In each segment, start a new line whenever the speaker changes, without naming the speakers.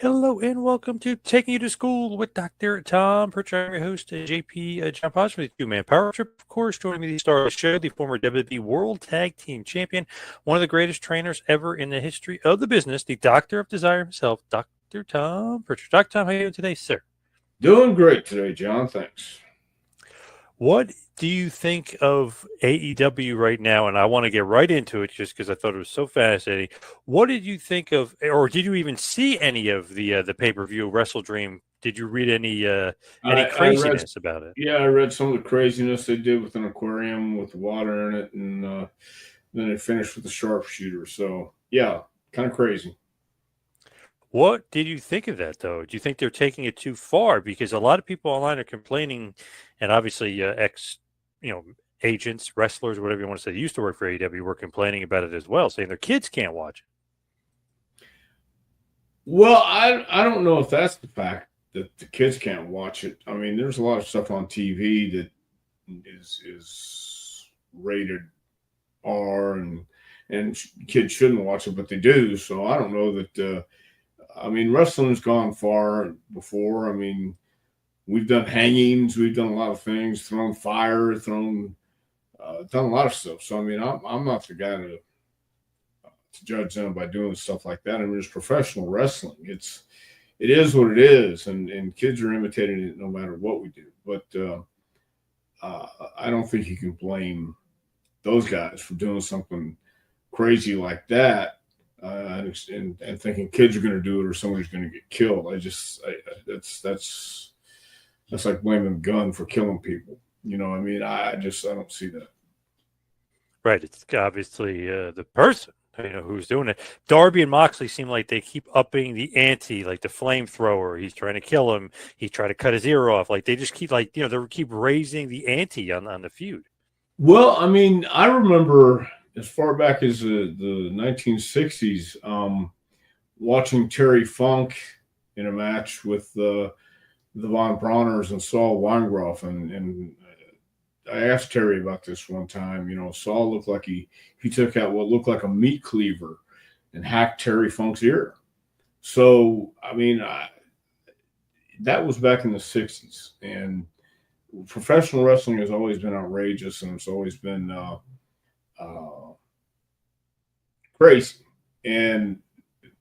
Hello and welcome to Taking You to School with Dr. Tom Prichard. I'm your host, JP John Poz for the two-man power trip. Of course, joining me the star of the show, the former WWE World Tag Team Champion, one of the greatest trainers ever in the history of the business, the Doctor of Desire himself, Dr. Tom Prichard. Dr. Tom, how are you doing today, sir?
Doing great today, John. Thanks.
What do you think of AEW right now? And I want to get right into it just because I thought it was so fascinating. What did you think of, or did you even see any of the pay-per-view WrestleDream? Did you read any
I read,
craziness about it?
yeah, I read some of the craziness they did with an aquarium with water in it, and then they finished with the sharpshooter. So, yeah, kind of crazy.
What did you think of that, though? Do you think they're taking it too far? Because a lot of people online are complaining, and obviously you know, agents, wrestlers, whatever you want to say, that used to work for AEW were complaining about it as well, saying their kids can't watch
Well, I don't know if that's the fact that the kids can't watch it. I mean, there's a lot of stuff on TV that is rated R, and kids shouldn't watch it, but they do. So I don't know that. I mean, wrestling's gone far before. I mean, we've done hangings, we've done a lot of things, thrown fire, done a lot of stuff. So I mean, I'm not the guy to judge them by doing stuff like that. I mean, it's professional wrestling. It is what it is, and kids are imitating it no matter what we do. But I don't think you can blame those guys for doing something crazy like that. And thinking kids are going to do it or somebody's going to get killed. That's like blaming a gun for killing people. You know, I mean, I don't see that.
Right. It's obviously the person, who's doing it. Darby and Moxley seem like they keep upping the ante, like the flamethrower. He's trying to kill him. He's trying to cut his ear off. Like they just keep they keep raising the ante on the feud.
Well, I mean, I remember as far back as the 1960s, watching Terry Funk in a match with the Von Brauners and Saul Weingroff, and I asked Terry about this one time. You know, Saul looked like he took out what looked like a meat cleaver and hacked Terry Funk's ear. So I mean, that was back in the '60s, and professional wrestling has always been outrageous, and it's always been uh, crazy. And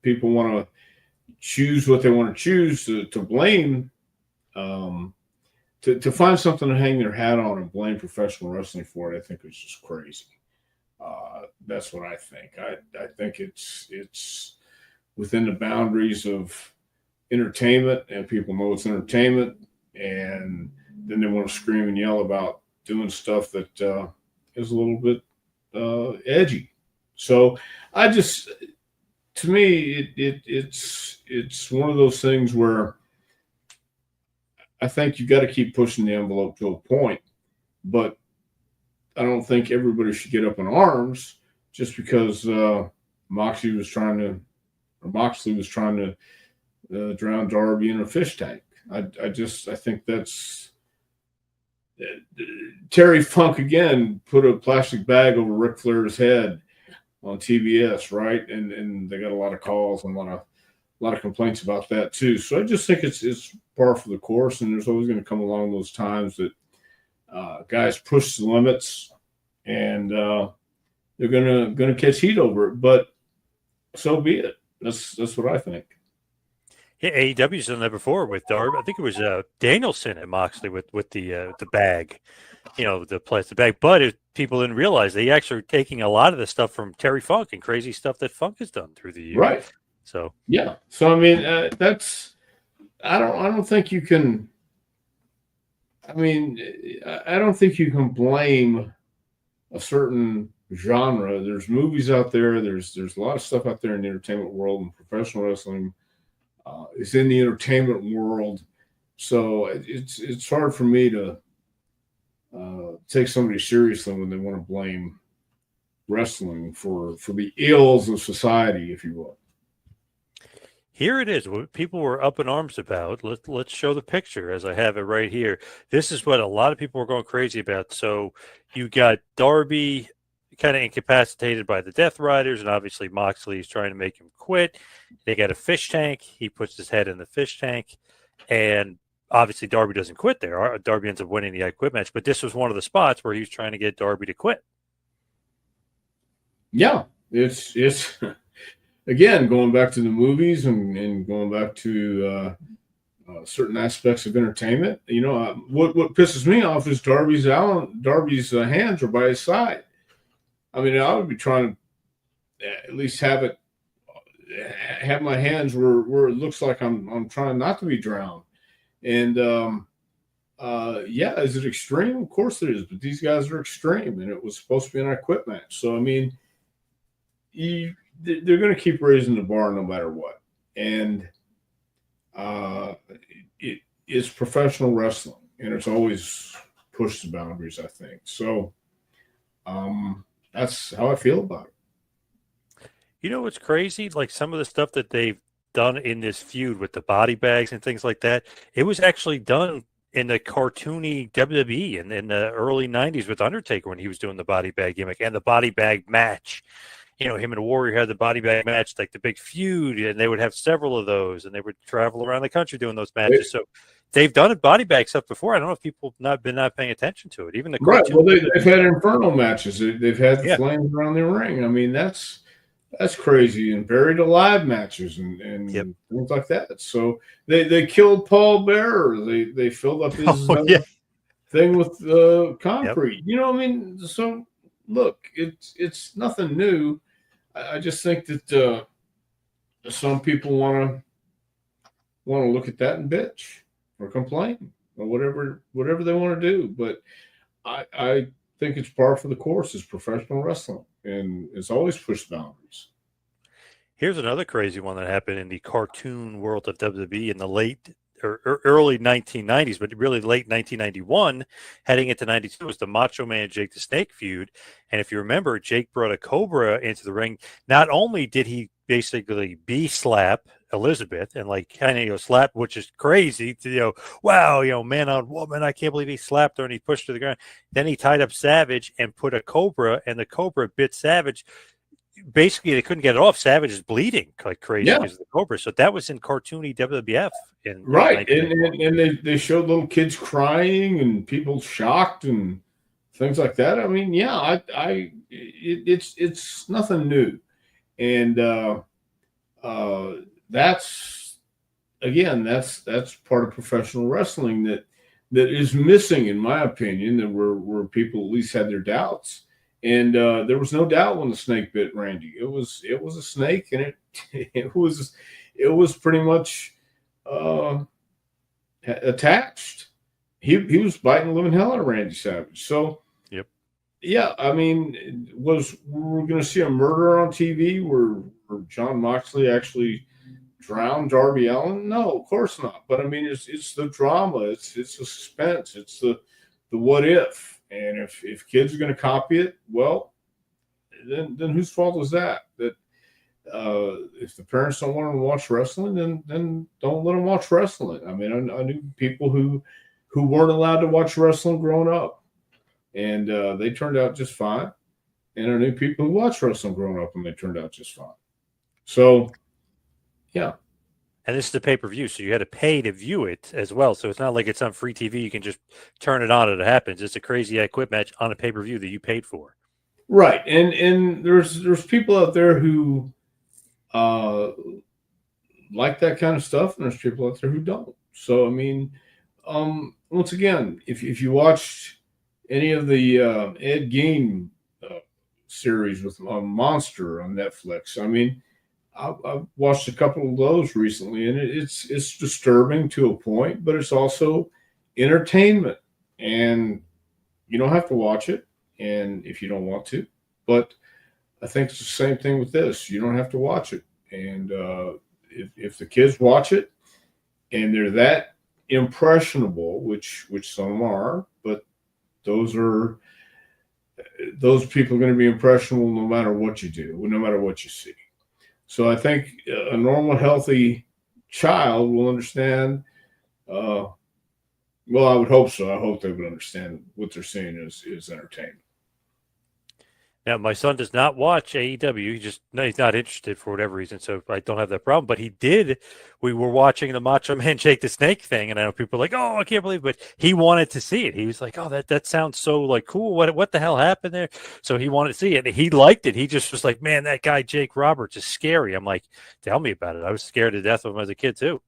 people want to choose what they want to choose to blame. Um, to find something to hang their hat on and blame professional wrestling for it, I think is just crazy. That's what I think. I think it's within the boundaries of entertainment, and people know it's entertainment, and then they want to scream and yell about doing stuff that is a little bit edgy. So I just, to me, it's one of those things where I think you got to keep pushing the envelope to a point, but I don't think everybody should get up in arms just because Moxley was trying to, or Moxley was trying to drown Darby in a fish tank. I think that's Terry Funk again put a plastic bag over Ric Flair's head on TBS, right? And they got a lot of calls and a lot of complaints about that too. So I just think it's par for the course, and there's always going to come along those times that guys push the limits, and they're gonna catch heat over it. But so be it. That's what I think.
Yeah, AEW's done that before with Darby. I think it was Danielson and Moxley with the bag, the plastic bag. But people didn't realize they actually are taking a lot of the stuff from Terry Funk and crazy stuff that Funk has done through the years.
Right.
So
yeah. So I mean, that's I don't think you can. I mean, I don't think you can blame a certain genre. There's movies out there. There's a lot of stuff out there in the entertainment world, and professional wrestling is in the entertainment world. So it's hard for me to take somebody seriously when they want to blame wrestling for the ills of society, if you will.
here it is. What people were up in arms about. Let's show the picture as I have it right here. This is what a lot of people were going crazy about. So you got Darby kind of incapacitated by the Death Riders, and obviously Moxley is trying to make him quit. They got a fish tank. He puts his head in the fish tank, and obviously Darby doesn't quit there. Darby ends up winning the I Quit match, but this was one of the spots where he was trying to get Darby to quit.
Yeah, it's again going back to the movies and going back to certain aspects of entertainment. What pisses me off is Darby's hands are by his side. I mean, I would be trying to at least have my hands where it looks like I'm trying not to be drowned. And is it extreme? Of course it is, but these guys are extreme, and it was supposed to be an I Quit match. So I mean, they're going to keep raising the bar no matter what, and it's professional wrestling, and it's always pushed the boundaries, I think. So that's how I feel about it.
You know what's crazy? Like some of the stuff that they've done in this feud with the body bags and things like that, it was actually done in the cartoony WWE in the early 90s with Undertaker when he was doing the body bag gimmick and the body bag match. Him and Warrior had the body bag match, like the big feud, and they would have several of those, and they would travel around the country doing those matches. So they've done body bag stuff before. I don't know if people have not paying attention to it. Even the
cartoon. Right. Well, they've had Inferno matches. They've had the flames around the ring. I mean, that's crazy. And buried alive matches and things like that. So they killed Paul Bearer. They filled up his thing with concrete. Yep. I mean, so look, it's nothing new. I just think that some people want to look at that and bitch or complain or whatever they want to do. But I think it's par for the course. It's professional wrestling, and it's always pushed boundaries.
Here's another crazy one that happened in the cartoon world of WWE in the late or early 1990s, but really late 1991, heading into 92 was the Macho Man Jake the Snake feud. And if you remember, Jake brought a Cobra into the ring. Not only did he basically slap Elizabeth and kind of slap, which is crazy to, wow, man on woman, I can't believe he slapped her and he pushed her to the ground. Then he tied up Savage and put a Cobra, and the Cobra bit Savage. Basically, they couldn't get it off. Savage is bleeding like crazy because of the Cobra. So that was in cartoony WWF.
Right. And they showed little kids crying and people shocked and things like that. I mean, it's nothing new. And that's part of professional wrestling that is missing, in my opinion, and where people at least had their doubts. And there was no doubt when the snake bit Randy. It was a snake, and it was pretty much attached. He was biting the living hell out of Randy Savage. So I mean, we're going to see a murder on TV where John Moxley actually drowned Darby Allin? No, of course not. But I mean, it's the drama. It's the suspense. It's the what if. And if kids are going to copy it, well, then whose fault is that? That if the parents don't want them to watch wrestling, then don't let them watch wrestling. I mean, I knew people who weren't allowed to watch wrestling growing up, and they turned out just fine. And I knew people who watched wrestling growing up, and they turned out just fine. So, yeah.
And this is the pay-per-view, so you had to pay to view it as well. So it's not like it's on free TV. You can just turn it on and it happens. It's a crazy I Quit match on a pay-per-view that you paid for.
Right. And there's people out there who like that kind of stuff, and there's people out there who don't. So, I mean, once again, if you watched any of the Ed Gein series with Monster on Netflix, I mean, I've watched a couple of those recently, and it's disturbing to a point, but it's also entertainment. And you don't have to watch it, and if you don't want to. But I think it's the same thing with this. You don't have to watch it. And if the kids watch it, and they're that impressionable, which some are, but those people are going to be impressionable no matter what you do, no matter what you see. So I think a normal, healthy child will understand. Well, I would hope so. I hope they would understand what they're seeing is entertainment.
Now, my son does not watch AEW. He's not interested for whatever reason, so I don't have that problem. But he did. We were watching the Macho Man Jake the Snake thing, and I know people are like, "Oh, I can't believe it," but he wanted to see it. He was like, "Oh, that sounds so like cool. What the hell happened there?" So he wanted to see it. And he liked it. He just was like, "Man, that guy Jake Roberts is scary." I'm like, "Tell me about it." I was scared to death of him as a kid too.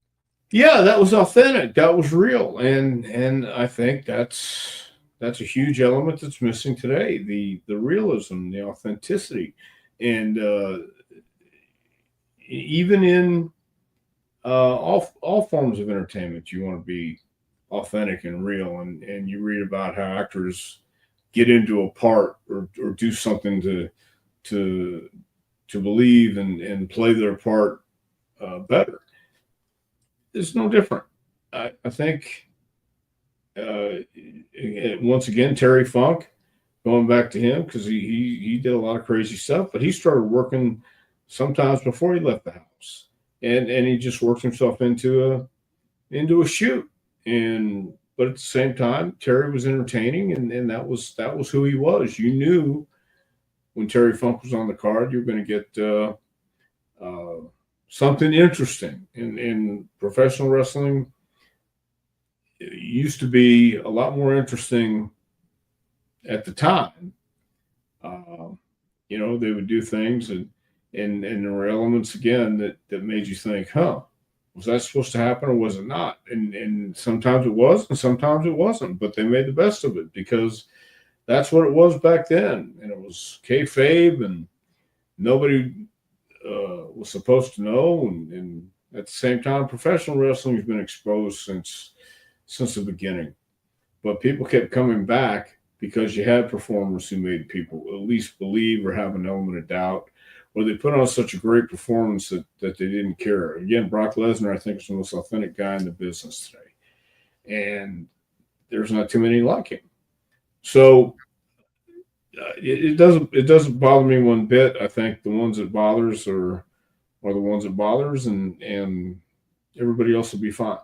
Yeah, that was authentic. That was real, and I think that's a huge element that's missing today: the realism, the authenticity, and even in all forms of entertainment, you want to be authentic and real. And you read about how actors get into a part or do something to to believe and play their part better. It's no different. I think once again Terry Funk, going back to him because he did a lot of crazy stuff, but he started working sometimes before he left the house, and he just worked himself into a shoot. And but at the same time, Terry was entertaining, and that was who he was. You knew when Terry Funk was on the card, you were going to get something interesting. In professional wrestling, it used to be a lot more interesting at the time. Uh, they would do things, and there were elements again that made you think, huh, was that supposed to happen or was it not? And sometimes it was, and sometimes it wasn't. But they made the best of it because that's what it was back then, and it was kayfabe, and nobody was supposed to know. And at the same time, professional wrestling has been exposed since the beginning. But people kept coming back because you had performers who made people at least believe or have an element of doubt, or they put on such a great performance that they didn't care. Again, Brock Lesnar, I think, is the most authentic guy in the business today. And there's not too many like him. So it doesn't bother me one bit. I think the ones that bothers are the ones that bothers, and everybody else will be fine.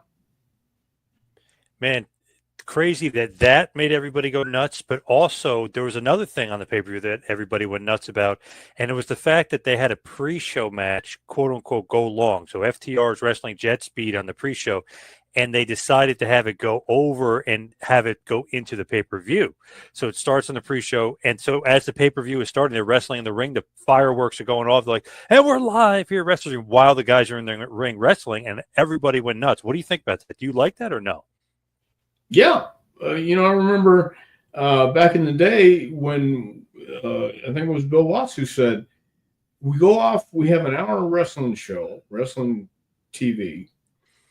Man, crazy that made everybody go nuts, but also there was another thing on the pay-per-view that everybody went nuts about, and it was the fact that they had a pre-show match, quote unquote, go long. So FTR is wrestling Jet Speed on the pre-show, and they decided to have it go over and have it go into the pay-per-view. So it starts on the pre-show, and so as the pay-per-view is starting, they're wrestling in the ring, the fireworks are going off, they're like, and we're live here wrestling while the guys are in the ring wrestling, and everybody went nuts. What do you think about that? Do you like that or no?
Yeah, I remember back in the day when I think it was Bill Watts who said, "We go off. We have an hour wrestling show, wrestling TV,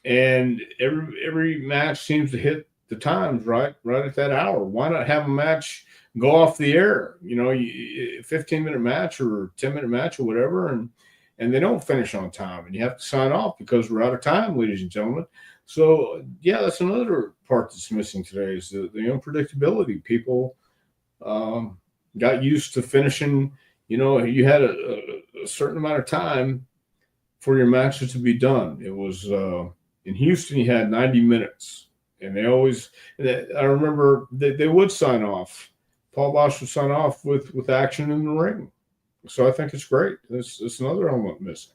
and every match seems to hit the times right at that hour. Why not have a match go off the air? 15-minute match or 10-minute match or whatever, and they don't finish on time, and you have to sign off because we're out of time, ladies and gentlemen." So yeah, that's another part that's missing today is the unpredictability. People got used to finishing. You had a certain amount of time for your matches to be done. It was in Houston, you had 90 minutes, and they always. I remember they would sign off. Paul Bosch would sign off with action in the ring. So I think it's great. It's another element missing.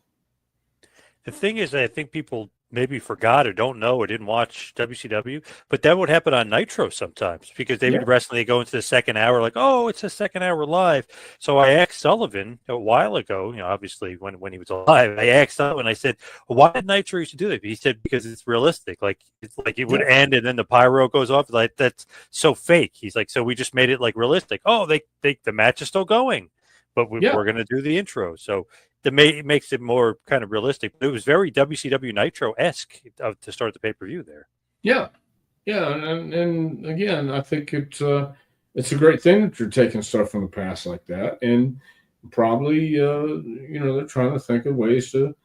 The thing is, I think people maybe forgot or don't know or didn't watch WCW, but that would happen on Nitro sometimes because they would wrestling. They go into the second hour, like, oh, it's the second hour live. So I asked Sullivan a while ago, obviously when he was alive, I asked Sullivan, I said, well, why did Nitro used to do that? He said, because it's realistic. Like, it's like it would end and then the pyro goes off. Like, that's so fake. He's like, so we just made it like realistic. Oh, the match is still going, but we're going to do the intro. So it makes it more kind of realistic. It was very WCW Nitro-esque to start the pay-per-view there.
Yeah. And again, I think it's a great thing that you're taking stuff from the past like that. And probably, they're trying to think of ways to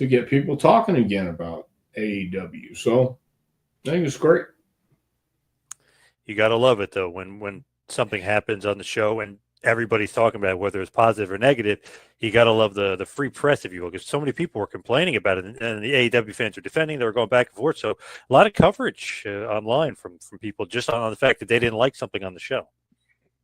get people talking again about AEW. So I think it's great.
You got to love it, though, when something happens on the show and everybody's talking about it, whether it's positive or negative. You got to love the free press, if you will, because so many people were complaining about it, and the AEW fans were defending. They were going back and forth. So a lot of coverage online from people just on the fact that they didn't like something on the show.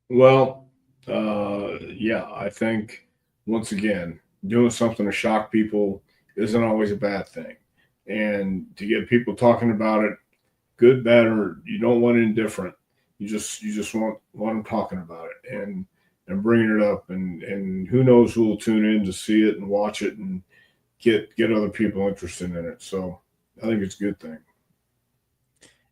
Well, Yeah, I think once again, doing something to shock people isn't always a bad thing. And to get people talking about it, good, bad, or you don't want indifferent. You just want them talking about it and bringing it up, and who knows who will tune in to see it and watch it and get other people interested in it. So I think it's a good thing.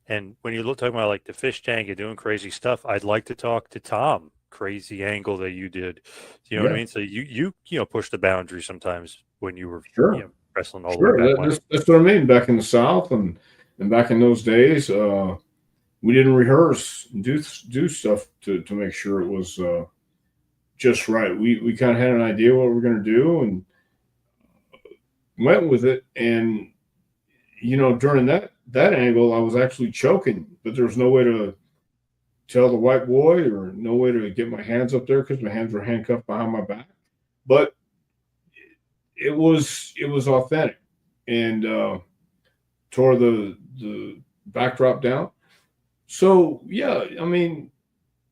And when you look talking about like the fish tank and doing crazy stuff, I'd like to talk to Tom. Crazy angle that you did. You know what I
Yeah,
mean? So you push the boundary sometimes when you were
sure.
wrestling all the way
Sure,
back when.
that's what I mean. Back in the South and back in those days, we didn't rehearse and do stuff to make sure it was just right. We kind of had an idea what we are going to do and went with it. And during that angle, I was actually choking, but there was no way to tell the white boy or no way to get my hands up there because my hands were handcuffed behind my back. But it was authentic and tore the backdrop down. So yeah, I mean,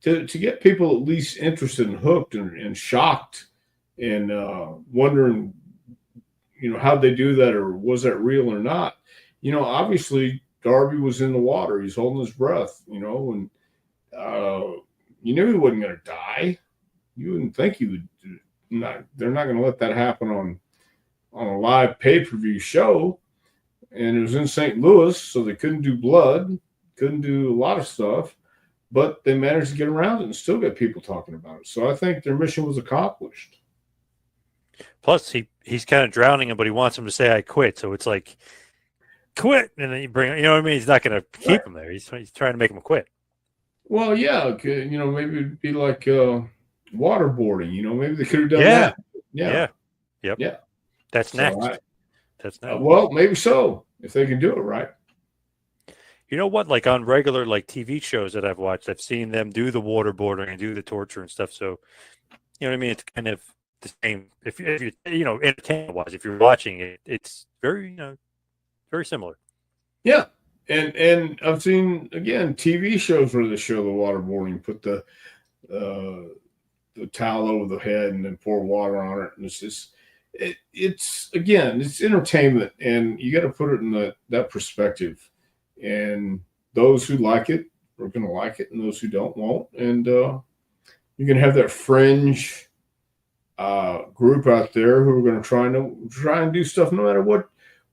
to get people at least interested and hooked and shocked and wondering, how'd they do that or was that real or not? Obviously Darby was in the water. He's holding his breath, and you knew he wasn't going to die. You wouldn't think he would. Not, they're not going to let that happen on a live pay-per-view show. And it was in St. Louis, so they couldn't do blood, couldn't do a lot of stuff, but they managed to get around it and still get people talking about it. So I think their mission was accomplished.
Plus, he's kind of drowning him, but he wants him to say "I quit." So it's like quit, and then you bring, you know what I mean? He's not going to keep him there. He's trying to make him quit.
Well, yeah, maybe it'd be like waterboarding. Maybe they could have done
Yeah,
that. Yeah,
yep.
yeah.
That's
So
next. That's next.
well, maybe so if they can do it right.
You know what? Like on regular like TV shows that I've watched, I've seen them do the waterboarding and do the torture and stuff. So you know what I mean? It's kind of the same. If you entertainment wise, if you're watching it, it's very very similar.
Yeah, and I've seen again TV shows where they show the waterboarding, put the towel over the head and then pour water on it, and it's just it's again it's entertainment, and you got to put it in that perspective. And those who like it are going to like it, and those who don't won't. And you're going to have that fringe group out there who are going to try and do stuff no matter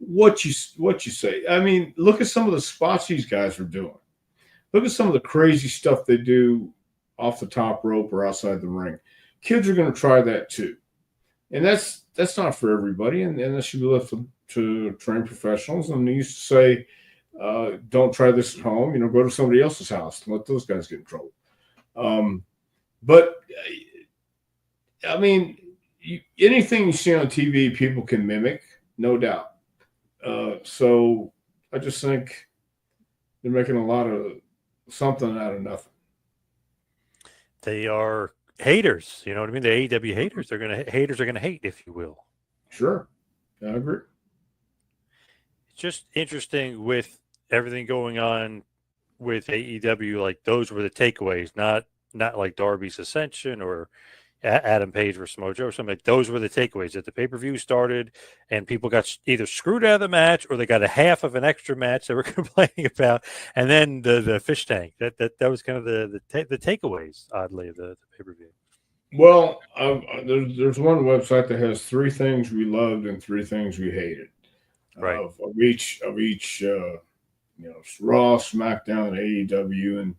what you say. I mean, look at some of the spots these guys are doing. Look at some of the crazy stuff they do off the top rope or outside the ring. Kids are going to try that too, and that's not for everybody. And that should be left to trained professionals. And they used to say, "Don't try this at home. Go to somebody else's house and let those guys get in trouble." But I mean, anything you see on TV, people can mimic, no doubt. So I just think they're making a lot of something out of nothing.
They are haters. You know what I mean? The AEW haters. Haters are gonna hate, if you will.
Sure, I agree.
It's just interesting with everything going on with AEW. Like those were the takeaways, not like Darby's ascension or Adam Page versus Samoa Joe or something. Like those were the takeaways that the pay-per-view started and people got either screwed out of the match or they got a half of an extra match they were complaining about, and then the fish tank. That was kind of the takeaways, oddly, of the pay-per-view.
Well, there's one website that has 3 things we loved and 3 things we hated.
Right.
Of each Raw, SmackDown, AEW,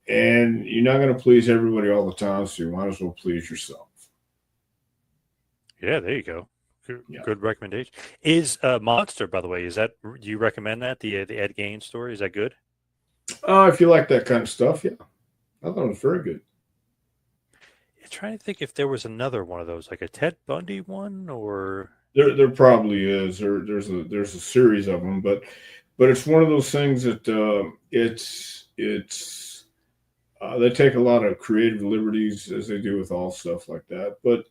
and you're not going to please everybody all the time, so you might as well please yourself.
Yeah, there you go.
Yeah.
Good recommendation. Is Monster, by the way, do you recommend that, the Ed Gaines story? Is that good?
If you like that kind of stuff, yeah. I thought it was very good.
I'm trying to think if there was another one of those, like a Ted Bundy one, or
There probably is. There's a series of them, but it's one of those things that they take a lot of creative liberties as they do with all stuff like that. But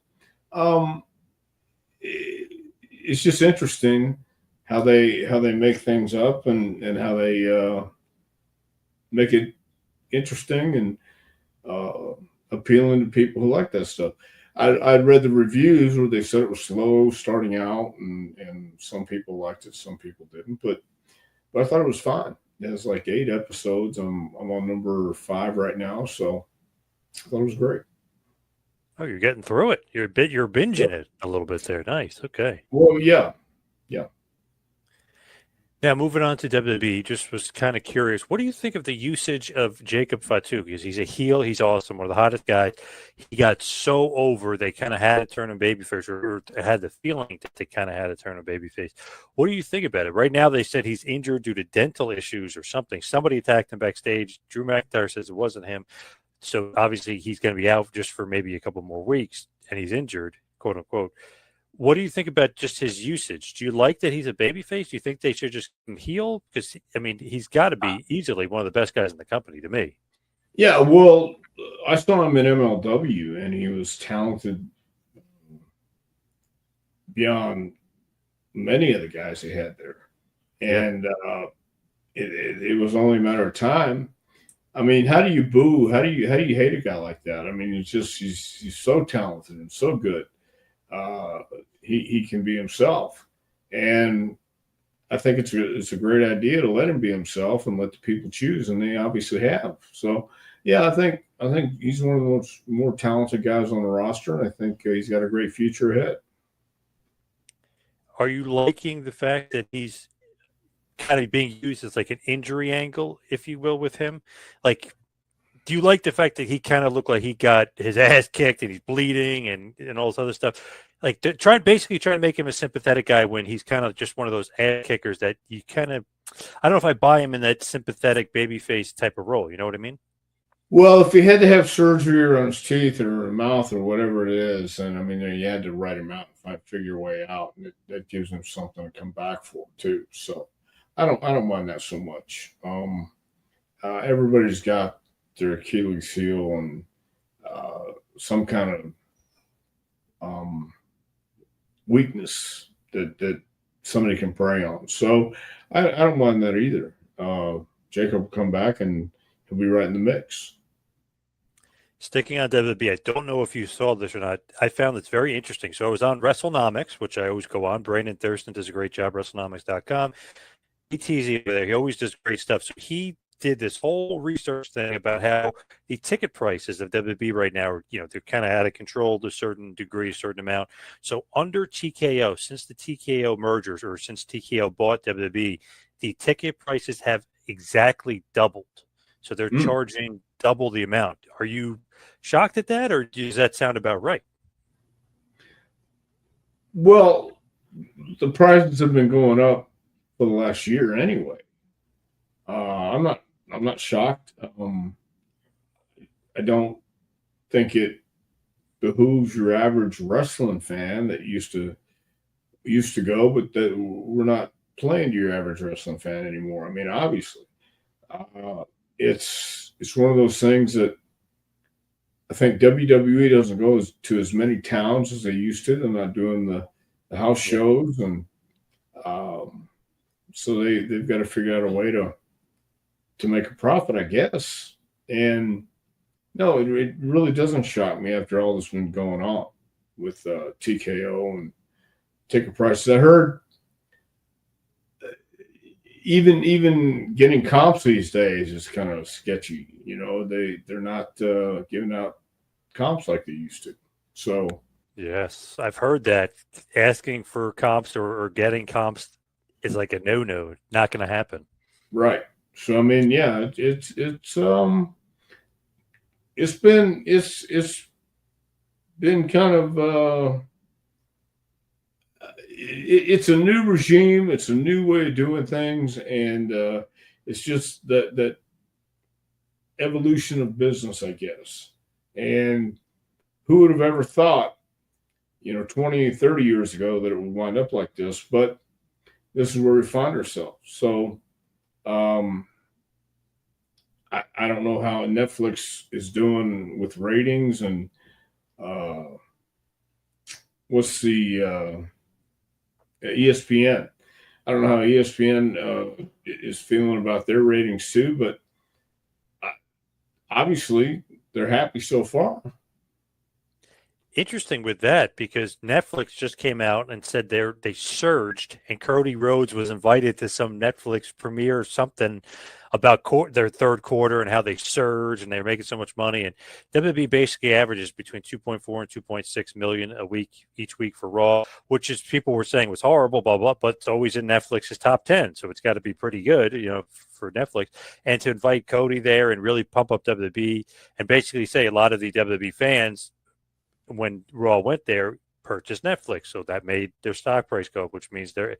it's just interesting how they make things up and how they make it interesting. And appealing to people who like that stuff. I'd read the reviews where they said it was slow starting out, and some people liked it, some people didn't. But I thought it was fine. It was like 8 episodes. I'm on number 5 right now, so I thought it was great.
Oh, you're getting through it. You're binging
Yep.
it a little bit there. Nice. Okay.
Well, yeah.
Now, moving on to WWE, just was kind of curious. What do you think of the usage of Jacob Fatu? Because he's a heel, he's awesome, one of the hottest guys. He got so over, they kind of had to turn him babyface, or had the feeling that they kind of had to turn him babyface. What do you think about it? Right now, they said he's injured due to dental issues or something. Somebody attacked him backstage. Drew McIntyre says it wasn't him. So obviously, he's going to be out just for maybe a couple more weeks, and he's injured, quote unquote. What do you think about just his usage? Do you like that he's a babyface? Do you think they should just heel? Because I mean, he's got to be easily one of the best guys in the company to me.
Yeah, well, I saw him in MLW, and he was talented beyond many of the guys they had there. And it was only a matter of time. I mean, how do you boo? How do you hate a guy like that? I mean, it's just he's so talented and so good. He can be himself, and I think it's a great idea to let him be himself and let the people choose, and they obviously have. So, yeah, I think he's one of the more talented guys on the roster, and I think he's got a great future ahead.
Are you liking the fact that he's kind of being used as like an injury angle, if you will, with him? Like, do you like the fact that he kind of looked like he got his ass kicked and he's bleeding and all this other stuff? Like, basically trying to make him a sympathetic guy when he's kind of just one of those ass kickers that you kind of, I don't know if I buy him in that sympathetic babyface type of role. You know what I mean?
Well, if he had to have surgery on his teeth or mouth or whatever it is, and I mean, you had to write him out and figure your way out, and that gives him something to come back for too. So, I don't mind that so much. Everybody's got their Achilles heel and some kind of weakness that somebody can prey on. So I don't mind that either. Jacob will come back and he'll be right in the mix.
Sticking on WWE, I don't know if you saw this or not. I found it's very interesting. So I was on WrestleNomics, which I always go on. Brandon Thurston does a great job, WrestleNomics.com. He's over there. He always does great stuff. So he did this whole research thing about how the ticket prices of WWE right now are, they're kind of out of control to a certain degree, a certain amount. So under TKO, since the TKO mergers or since TKO bought WWE, the ticket prices have exactly doubled. So they're charging double the amount. Are you shocked at that, or does that sound about right?
Well, the prices have been going up for the last year anyway. I'm not shocked. I don't think it behooves your average wrestling fan that used to go, but that we're not playing to your average wrestling fan anymore. I mean, obviously, it's one of those things that I think WWE doesn't go to as many towns as they used to. They're not doing the house shows, and so they've got to figure out a way to make a profit, I guess. And no, it really doesn't shock me after all that's been going on with TKO and ticket prices. I heard even getting comps these days is kind of sketchy. They're not giving out comps like they used to. So
yes, I've heard that asking for comps or getting comps is like a no, not going to happen.
Right. So I mean, yeah, it's been kind of it's a new regime, it's a new way of doing things, and it's just that evolution of business, I guess. And who would have ever thought, 20, 30 years ago that it would wind up like this? But this is where we find ourselves. So I don't know how Netflix is doing with ratings and what's the ESPN. I don't know how ESPN is feeling about their ratings too, but obviously they're happy so far.
Interesting with that because Netflix just came out and said they surged, and Cody Rhodes was invited to some Netflix premiere or something about their third quarter and how they surged and they were making so much money. And WWE basically averages between 2.4 and 2.6 million a week each week for Raw, which is people were saying was horrible, blah blah, but it's always in Netflix's top 10, so it's got to be pretty good, for Netflix. And to invite Cody there and really pump up WWE and basically say a lot of the WWE fans, when Raw went there, purchased Netflix, so that made their stock price go up, which means their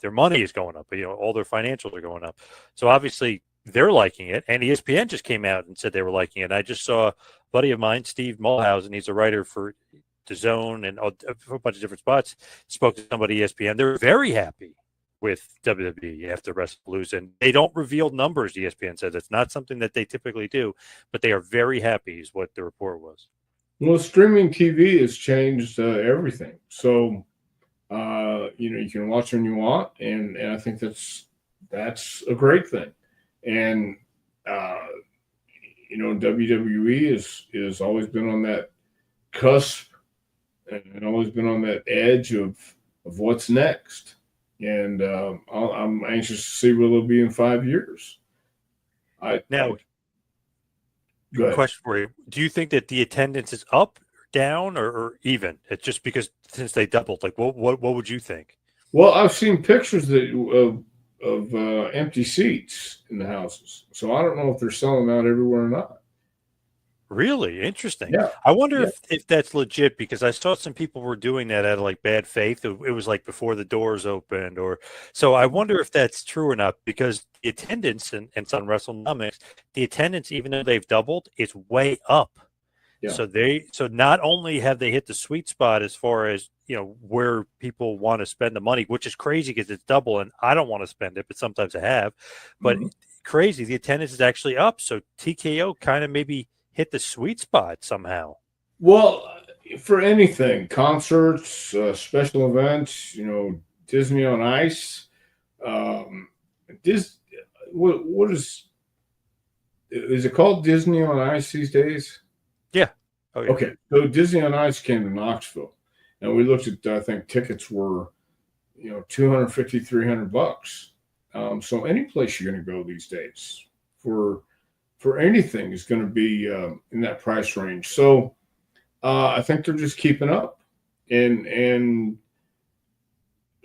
money is going up. All their financials are going up. So obviously they're liking it, and ESPN just came out and said they were liking it. I just saw a buddy of mine, Steve Mulhausen. He's a writer for The Zone and a bunch of different spots. Spoke to somebody at ESPN. They're very happy with WWE after WrestleLusa, and they don't reveal numbers. ESPN says it's not something that they typically do, but they are very happy, is what the report was.
Well, streaming TV has changed everything. So, you can watch when you want, and I think that's a great thing. And WWE is always been on that cusp and always been on that edge of what's next. And I'm anxious to see where they'll be in 5 years.
Question for you. Do you think that the attendance is up, down, or even? It's just because since they doubled, like what would you think?
Well, I've seen pictures of empty seats in the houses. So I don't know if they're selling out everywhere or not.
Really interesting.
Yeah.
I wonder if that's legit, because I saw some people were doing that out of like bad faith. It was like before the doors opened, so I wonder if that's true or not, because the attendance and it's on WrestleNomics, the attendance, even though they've doubled, is way up. Yeah. So not only have they hit the sweet spot as far as where people want to spend the money, which is crazy because it's double, and I don't want to spend it, but sometimes I have. But crazy, the attendance is actually up. So TKO kind of maybe hit the sweet spot somehow.
Well, for anything, concerts, special events, Disney on Ice. What is it called? Disney on Ice these days?
Yeah. Oh, yeah.
Okay. So Disney on Ice came to Knoxville, and we looked at, I think tickets were, $250, $300. So any place you're going to go these days for anything is going to be in that price range. So I think they're just keeping up, and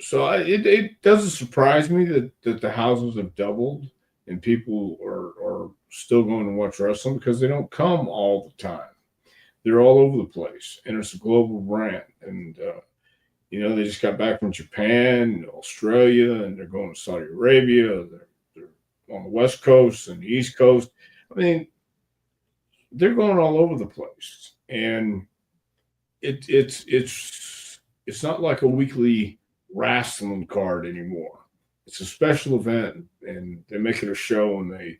so it doesn't surprise me that the houses have doubled and people are still going to watch wrestling, because they don't come all the time. They're all over the place, and it's a global brand. And they just got back from Japan, Australia, and they're going to Saudi Arabia. They're on the West Coast and the East Coast. I mean, they're going all over the place, and it's not like a weekly wrestling card anymore. It's a special event, and they make it a show, and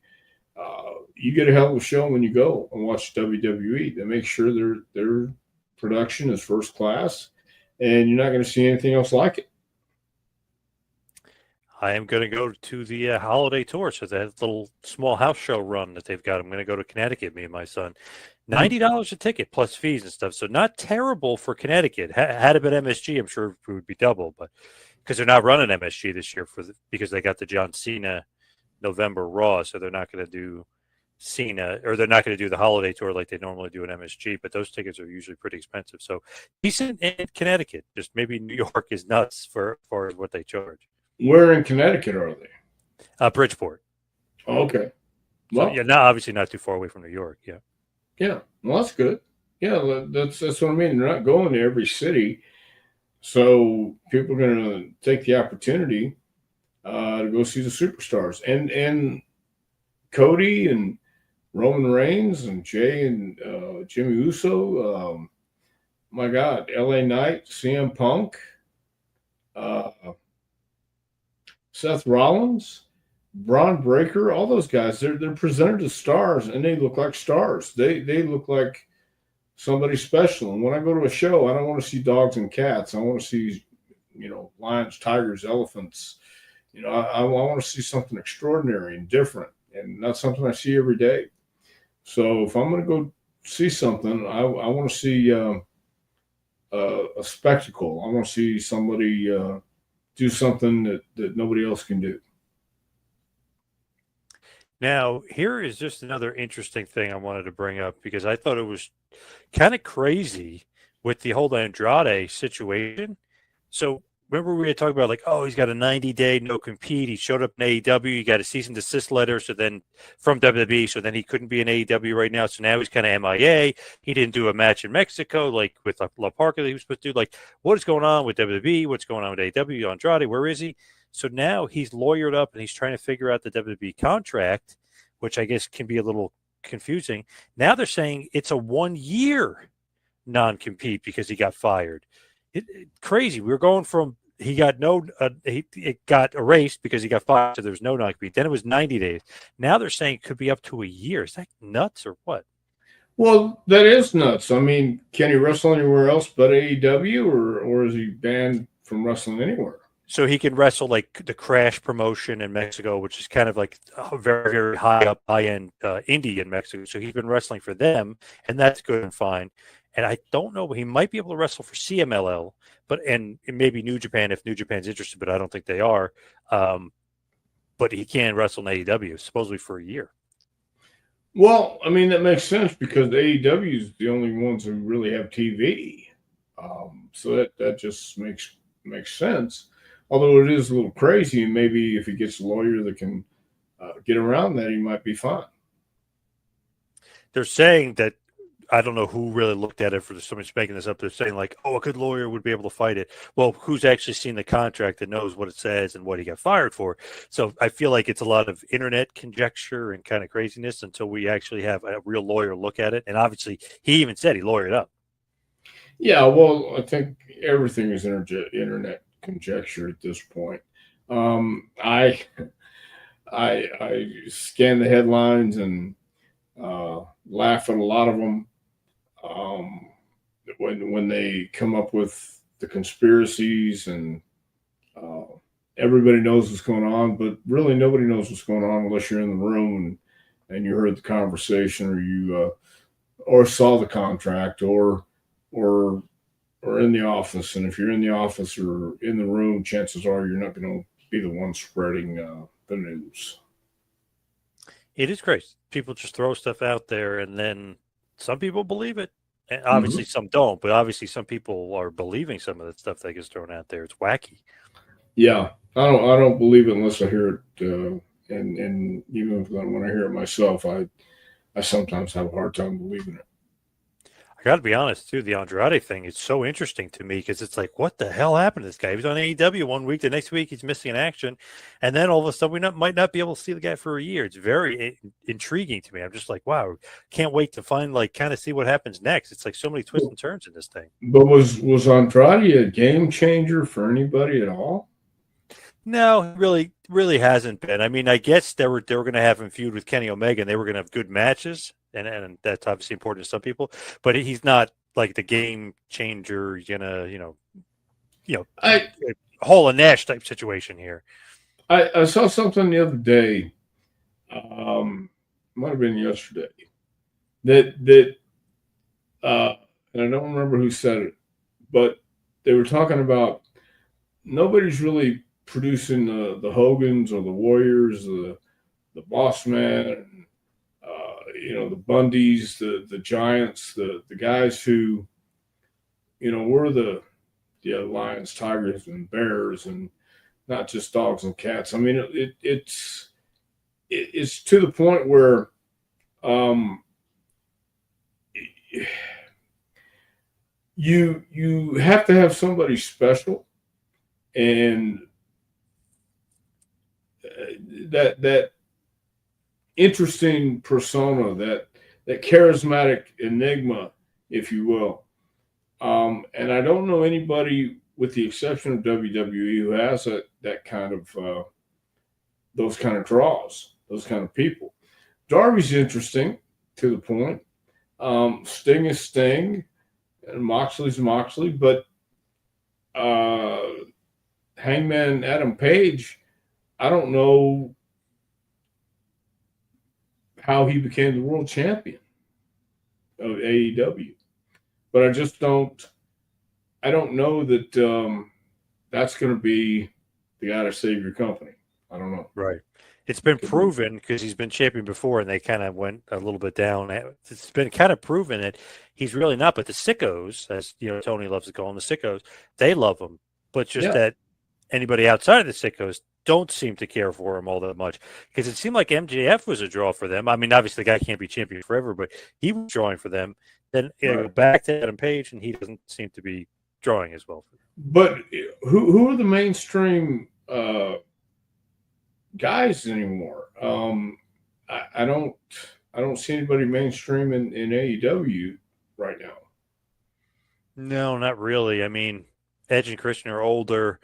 you get a hell of a show when you go and watch WWE. They make sure their production is first class, and you're not going to see anything else like it.
I am going to go to the holiday tour. So that little small house show run that they've got. I'm going to go to Connecticut, me and my son. $90 a ticket plus fees and stuff. So not terrible for Connecticut. Had it been MSG, I'm sure it would be double, but because they're not running MSG this year because they got the John Cena November Raw, so they're not going to do Cena, or they're not going to do the holiday tour like they normally do in MSG. But those tickets are usually pretty expensive. So decent in Connecticut. Just maybe New York is nuts for what they charge.
Where in Connecticut are they?
Bridgeport.
Oh, okay.
Well, so, obviously not too far away from New York. Yeah.
Yeah. Well, that's good. Yeah, that's what I mean. They're not going to every city, so people are going to take the opportunity to go see the superstars. And Cody and Roman Reigns and Jay and Jimmy Uso. My God, LA Knight, CM Punk. Seth Rollins, Braun Breaker, all those guys, they're presented as stars, and they look like stars. They look like somebody special. And when I go to a show, I don't want to see dogs and cats. I want to see, lions, tigers, elephants. I want to see something extraordinary and different, and not something I see every day. So if I'm going to go see something, I want to see a spectacle. I want to see somebody do something that nobody else can do.
Now, here is just another interesting thing I wanted to bring up because I thought it was kind of crazy with the whole Andrade situation. So remember we had talked about like, oh, he's got a 90-day no compete. He showed up in AEW. He got a cease and desist letter. So then from WWE, so then he couldn't be in AEW right now. So now he's kind of MIA. He didn't do a match in Mexico like with La Parka that he was supposed to do. Like, what is going on with WWE? What's going on with AEW? Andrade, where is he? So now he's lawyered up and he's trying to figure out the WWE contract, which I guess can be a little confusing. Now they're saying it's a 1 year non-compete because he got fired. Crazy. We were going from he got no, it got erased because he got fired, so there was no non-compete. Then it was 90 days. Now they're saying it could be up to a year. Is that nuts or what?
Well, that is nuts. I mean, can he wrestle anywhere else but AEW, or is he banned from wrestling anywhere?
So he can wrestle like the Crash promotion in Mexico, which is kind of like a very, very high up, high end indie in Mexico. So he's been wrestling for them, and that's good and fine. And I don't know, but he might be able to wrestle for CMLL, but and maybe New Japan if New Japan's interested, but I don't think they are. But he can wrestle in AEW supposedly for a year.
Well, I mean that makes sense because AEW is the only ones who really have TV, so that just makes sense. Although it is a little crazy, and maybe if he gets a lawyer that can get around that, he might be fine.
They're saying that I don't know who really looked at it for somebody's making this up. They're saying like, oh, a good lawyer would be able to fight it. Well, who's actually seen the contract and knows what it says and what he got fired for? So I feel like it's a lot of internet conjecture and kind of craziness until we actually have a real lawyer look at it. And obviously, he even said he lawyered up.
Yeah, well, I think everything is internet conjecture at this point. I scan the headlines and laugh at a lot of them. When they come up with the conspiracies and everybody knows what's going on, but really nobody knows what's going on unless you're in the room and you heard the conversation or you or saw the contract or in the office. And if you're in the office or in the room, chances are you're not going to be the one spreading the news.
It is crazy. People just throw stuff out there, and then some people believe it. And obviously, some don't, but obviously, some people are believing some of the stuff that gets thrown out there. It's wacky.
Yeah, I don't believe it unless I hear it, and even when I hear it myself, I sometimes have a hard time believing it.
I got to be honest, too. The Andrade thing is so interesting to me because it's like, what the hell happened to this guy? He was on AEW 1 week, the next week he's missing in action, and then all of a sudden we might not be able to see the guy for a year. It's very intriguing to me. I'm just like, wow, can't wait to find kind of see what happens next. It's like so many twists and turns in this thing.
But was Andrade a game changer for anybody at all?
No, really hasn't been. I mean, I guess they were going to have him feud with Kenny Omega, and they were going to have good matches, and that's obviously important to some people. But he's not like the game changer. Hall and Nash type situation here.
I saw something the other day. Might have been yesterday. That and I don't remember who said it, but they were talking about nobody's really producing the Hogans or the Warriors, the Boss Man, the Bundys, the Giants, the guys who, were the lions, tigers, and bears, and not just dogs and cats. I mean, it's to the point where you have to have somebody special and that interesting persona, that charismatic enigma, if you will. And I don't know anybody, with the exception of WWE, who has that kind of those kind of draws, those kind of people. Darby's interesting to the point. Sting is Sting, and Moxley's Moxley, but Hangman Adam Page, I don't know how he became the world champion of AEW. But I just don't. I don't know that that's going to be the guy to save your company. I don't know.
Right. It's been proven because he's been champion before, and they kind of went a little bit down. It's been kind of proven that he's really not. But the sickos, as Tony loves to call them, the sickos, they love him. But just that anybody outside of the sickos don't seem to care for him all that much, because it seemed like MJF was a draw for them. I mean, obviously, the guy can't be champion forever, but he was drawing for them. Then go back to Adam Page, and he doesn't seem to be drawing as well.
But who are the mainstream guys anymore? I don't see anybody mainstream in AEW right now.
No, not really. I mean, Edge and Christian are older.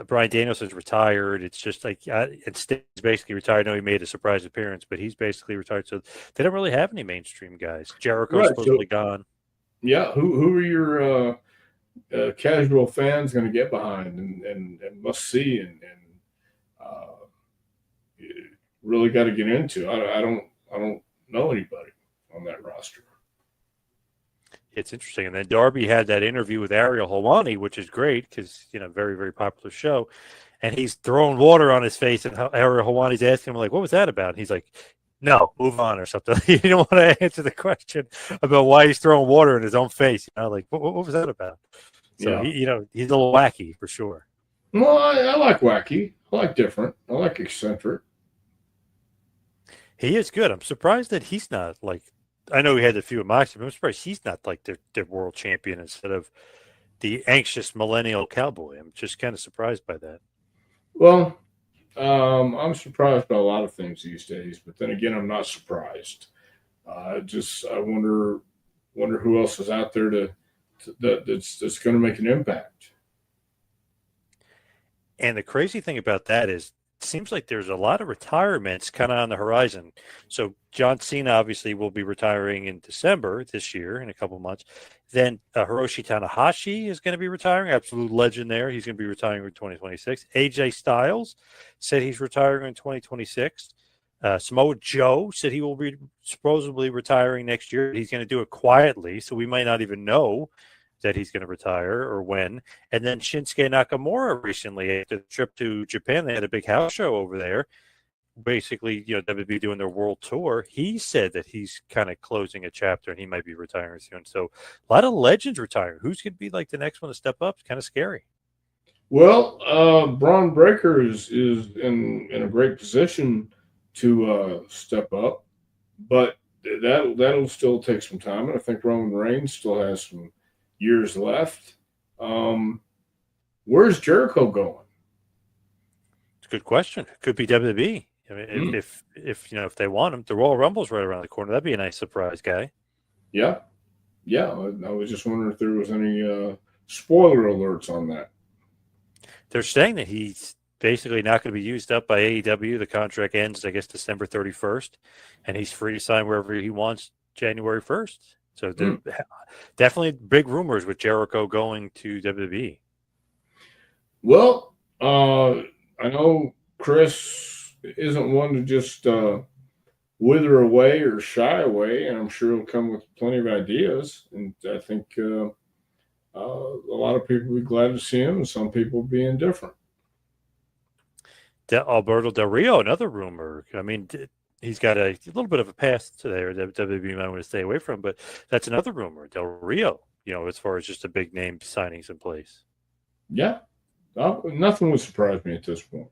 Bryan Danielson's retired. It's just like and Sting's basically retired. I know he made a surprise appearance, but he's basically retired. So they don't really have any mainstream guys. Jericho's supposedly gone.
Yeah, who are your casual fans going to get behind and must see and really got to get into? I don't know anybody on that roster.
It's interesting. And then Darby had that interview with Ariel Helwani, which is great because, very, very popular show. And he's throwing water on his face. And Ariel Helwani's asking him, like, what was that about? And he's like, no, move on or something. He didn't want to answer the question about why he's throwing water in his own face. Like, what was that about? So, he's a little wacky for sure.
Well, I like wacky. I like different. I like eccentric.
He is good. I'm surprised that he's not like, I know he had a few Moxley, but I'm surprised he's not like their world champion instead of the anxious millennial cowboy. I'm just kind of surprised by that.
Well, I'm surprised by a lot of things these days, but then again, I'm not surprised. I wonder who else is out there that's going to make an impact.
And the crazy thing about that is, it seems like there's a lot of retirements kind of on the horizon. So John Cena obviously will be retiring in December this year, in a couple of months. Then Hiroshi Tanahashi is going to be retiring, absolute legend there. He's going to be retiring in 2026. AJ Styles said he's retiring in 2026. Samoa Joe said he will be supposedly retiring next year. He's going to do it quietly, so we might not even know that he's going to retire or when. And then Shinsuke Nakamura recently, after the trip to Japan, they had a big house show over there. Basically, WWE doing their world tour. He said that he's kind of closing a chapter and he might be retiring soon. So a lot of legends retiring. Who's going to be like the next one to step up? It's kind of scary.
Well, Braun Breaker is in a great position to step up, but that'll still take some time. And I think Roman Reigns still has some years left. Where's Jericho going?
It's a good question. It could be WWE. I mean, if they want him, the Royal Rumble's right around the corner. That'd be a nice surprise guy.
Yeah. I was just wondering if there was any spoiler alerts on that.
They're saying that he's basically not going to be used up by AEW. The contract ends, I guess, December 31st, and he's free to sign wherever he wants January 1st. So definitely big rumors with Jericho going to WWE.
Well, I know Chris isn't one to just wither away or shy away, and I'm sure he'll come with plenty of ideas. And I think a lot of people will be glad to see him, and some people will be indifferent.
Alberto Del Rio, another rumor. I mean, he's got a little bit of a past there that WWE might want to stay away from, but that's another rumor. Del Rio, as far as just a big name signings in place.
Yeah. Nothing would surprise me at this point.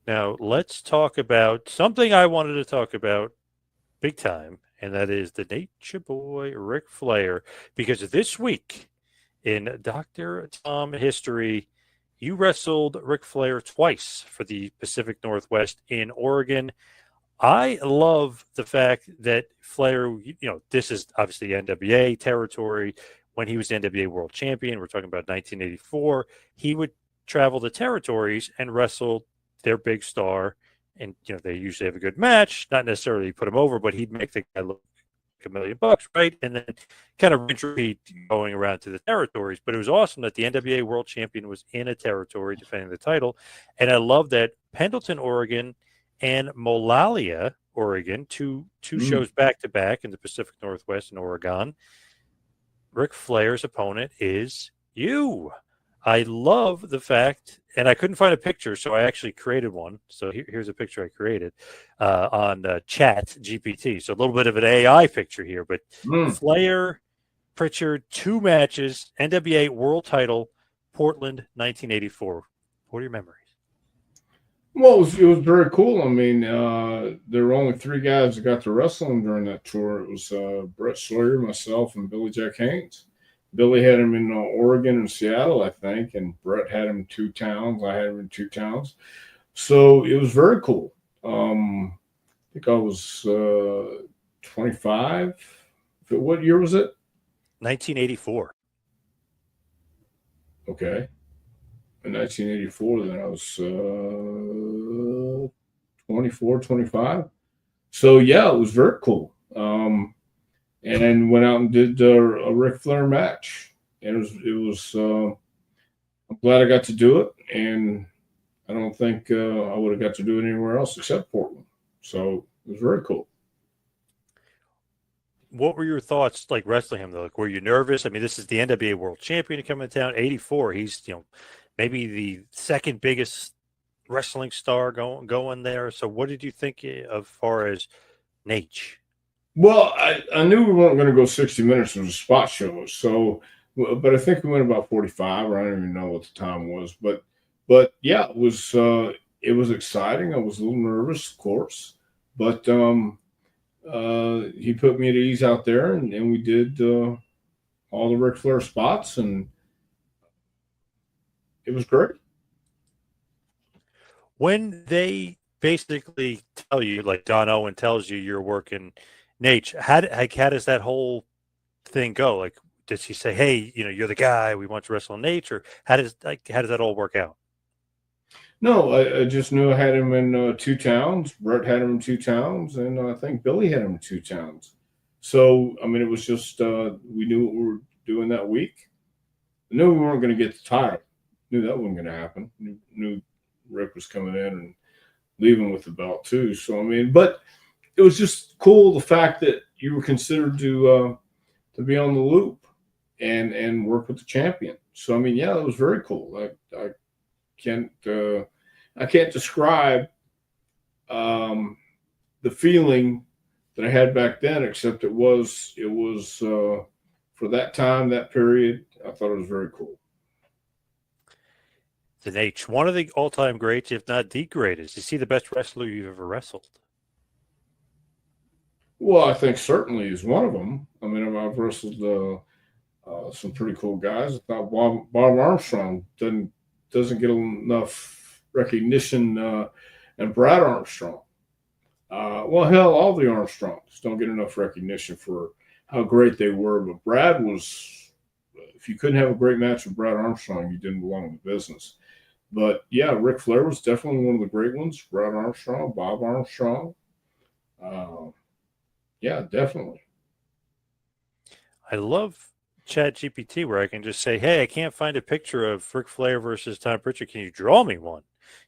Now, let's talk about something I wanted to talk about big time, and that is the Nature Boy, Ric Flair, because this week in Dr. Tom history, you wrestled Ric Flair twice for the Pacific Northwest in Oregon. I love the fact that Flair, this is obviously NWA territory. When he was the NWA World Champion, we're talking about 1984, he would travel the territories and wrestle their big star. And, they usually have a good match, not necessarily put him over, but he'd make the guy look like $1 million, right? And then kind of repeat going around to the territories. But it was awesome that the NWA World Champion was in a territory defending the title. And I love that Pendleton, Oregon, and Molalia, Oregon, two shows back-to-back in the Pacific Northwest in Oregon. Ric Flair's opponent is you. I love the fact, and I couldn't find a picture, so I actually created one. So here's a picture I created on Chat GPT. So a little bit of an AI picture here, but Flair, Prichard, 2 matches, NWA World Title, Portland, 1984. What are your memories?
Well, it was very cool. I mean, there were only 3 guys that got to wrestle him during that tour. It was Brett Sawyer, myself, and Billy Jack Haynes. Billy had him in Oregon and Seattle, I think, and Brett had him in 2 towns. I had him in 2 towns. So it was very cool. I think I was 25. What year was it?
1984.
Okay. In 1984, then I was 24, 25. So, yeah, it was very cool. And went out and did a Ric Flair match. And it was I'm glad I got to do it. And I don't think I would have got to do it anywhere else except Portland. So it was very cool.
What were your thoughts like wrestling him though? Like, were you nervous? I mean, this is the NWA World Champion coming to town, 84. He's, maybe the second biggest wrestling star going there. So what did you think as far as Nate?
Well, I knew we weren't going to go 60 minutes. It was a spot show. So, but I think we went about 45, or I don't even know what the time was. But yeah, it was exciting. I was a little nervous, of course, but he put me at ease out there, and we did all the Ric Flair spots, and it was great.
When they basically tell you, like Don Owen tells you, you're working Nate, how does that whole thing go? Like, does he say, "Hey, you're the guy we want to wrestle Nate," or how does that all work out?
No, I just knew I had him in 2 towns. Brett had him in 2 towns, and I think Billy had him in 2 towns. So, I mean, it was just we knew what we were doing that week. I knew we weren't going to get the title. Knew that wasn't going to happen. Knew Rick was coming in and leaving with the belt too. So, I mean, but it was just cool the fact that you were considered to be on the loop and work with the champion. So, I mean, yeah, it was very cool. I can't describe the feeling that I had back then, except it was for that time, that period, I thought it was very cool.
The Nate, one of the all-time greats, if not the greatest. Is he the best wrestler you've ever wrestled?
Well, I think certainly he's one of them. I mean, I've wrestled some pretty cool guys. I thought Bob Armstrong doesn't get enough recognition, and Brad Armstrong. Well, hell, all the Armstrongs don't get enough recognition for how great they were. But Brad was, if you couldn't have a great match with Brad Armstrong, you didn't belong in the business. But yeah, Ric Flair was definitely one of the great ones. Brad Armstrong, Bob Armstrong. Yeah, definitely.
I love ChatGPT where I can just say, "Hey, I can't find a picture of Ric Flair versus Tom Prichard. Can you draw me one?"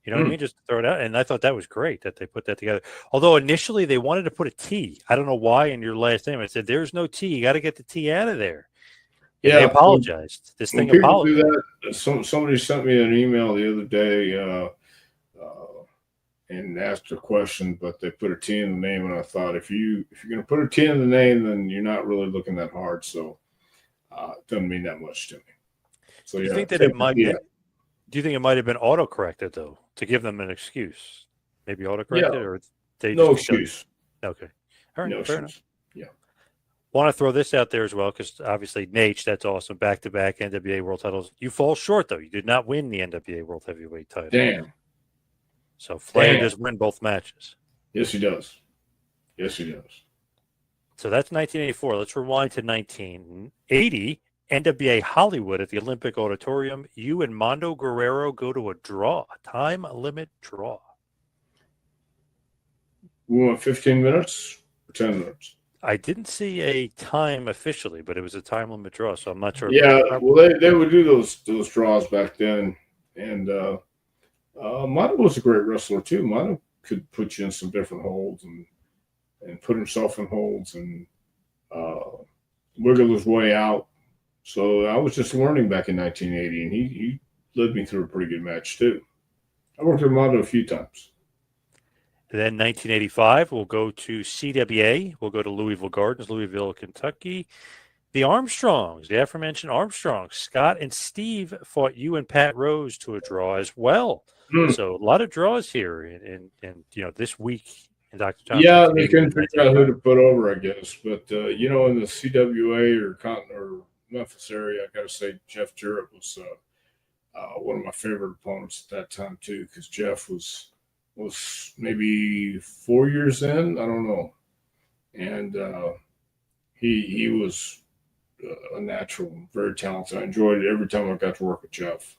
You know what I mean? Just throw it out. And I thought that was great that they put that together. Although initially they wanted to put a T. I don't know why in your last name. I said, "There's no T. You got to get the T out of there." And
Yeah,
they apologized. This thing apologized.
Do that, somebody sent me an email the other day and asked a question, but they put a T in the name, and I thought, if you're going to put a T in the name, then you're not really looking that hard. So it doesn't mean that much to me. So
Do you think that it might? Yeah. Do you think it might have been autocorrected though to give them an excuse? Maybe autocorrected, or they
no excuse.
Okay, all right,
no
fair
excuse.
enough.
Yeah.
Want to throw this out there as well because obviously Nate, that's awesome. Back-to-back NWA World titles. You fall short though. You did not win the NWA World Heavyweight title.
Damn.
So Flair does win both matches.
Yes, he does. Yes, he does.
So that's 1984. Let's rewind to 1980. NWA Hollywood at the Olympic Auditorium. You and Mondo Guerrero go to a draw, a time limit draw.
We went 15 minutes or 10 minutes.
I didn't see a time officially, but it was a time limit draw, so I'm not sure.
Yeah, well, they would do those draws back then, and Mondo was a great wrestler too. Mondo could put you in some different holds and put himself in holds and wiggle his way out. So I was just learning back in 1980, and he led me through a pretty good match too. I worked with him a few times.
Then 1985, we'll go to CWA. We'll go to Louisville Gardens, Louisville, Kentucky. The Armstrongs, the aforementioned Armstrongs, Scott and Steve fought you and Pat Rose to a draw as well. So a lot of draws here, and this week in Dr. Tom.
Yeah, they couldn't figure out who to put over, I guess. But in the CWA or Memphis area, I got to say Jeff Jarrett was one of my favorite opponents at that time too, because Jeff was maybe 4 years in, I don't know, and he was a natural, very talented. I enjoyed it every time I got to work with Jeff.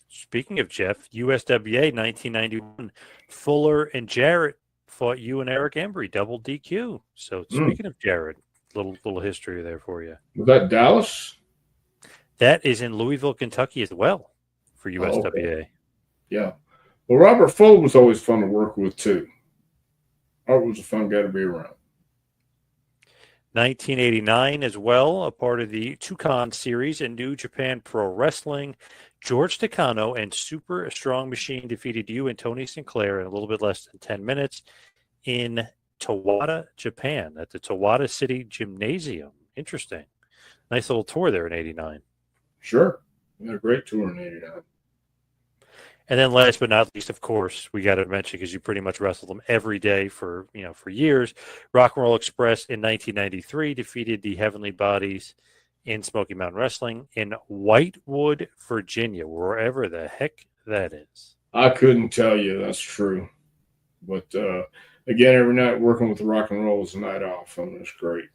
Speaking of Jeff, USWA 1991, Fuller and Jarrett fought you and Eric Embry, double DQ. So speaking of Jarrett, little history there for you.
Was that Dallas?
That is in Louisville, Kentucky as well for USWA.
Okay. Yeah. Well, Robert Fuller was always fun to work with too. Robert was a fun guy to be around.
1989 as well, a part of the Tucson series in New Japan Pro Wrestling. George Takano and Super Strong Machine defeated you and Tony Sinclair in a little bit less than 10 minutes in Tawada, Japan, at the Tawada City Gymnasium. Interesting. Nice little tour there in 89.
Sure. We had a great tour in 89.
And then last but not least, of course, we got to mention, because you pretty much wrestled them every day for years, Rock and Roll Express in 1993 defeated the Heavenly Bodies in Smoky Mountain Wrestling in Whitewood, Virginia, wherever the heck that is.
I couldn't tell you. That's true. But again, every night working with the Rock and Roll is a night off, and it's great.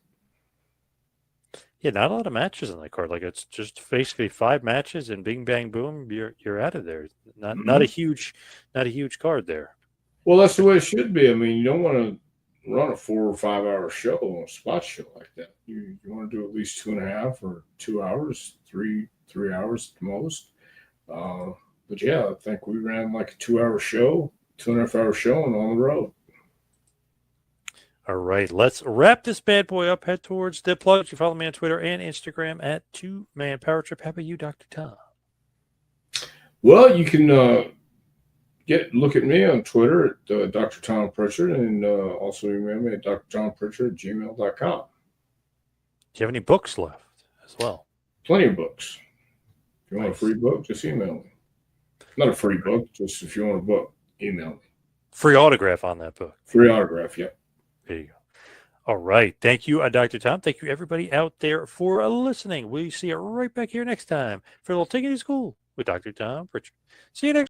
Yeah, not a lot of matches on that card. Like, it's just basically 5 matches and bing bang boom, you're out of there. Not a huge card there.
Well, that's the way it should be. I mean, you don't want to run a 4 or 5 hour show on a spot show like that. You want to do at least 2.5 or 2 hours, 3 hours at the most. But yeah, I think we ran like a 2 hour show, 2.5 hour show, and on the road.
All right, let's wrap this bad boy up. Head towards the plugs. You follow me on Twitter and Instagram at 2Man Power Trip. How about you, Dr. Tom?
Well, you can look at me on Twitter at Dr. Tom Prichard, and also email me at drjohnprichard@gmail.com.
Do you have any books left as well?
Plenty of books. If you want a free book, just email me. Not a free book, just if you want a book, email me.
Free autograph on that book.
Free autograph, yeah.
There you go. All right. Thank you, Dr. Tom. Thank you, everybody out there, for listening. We'll see you right back here next time for a little Taking to School with Dr. Tom Prichard. See you next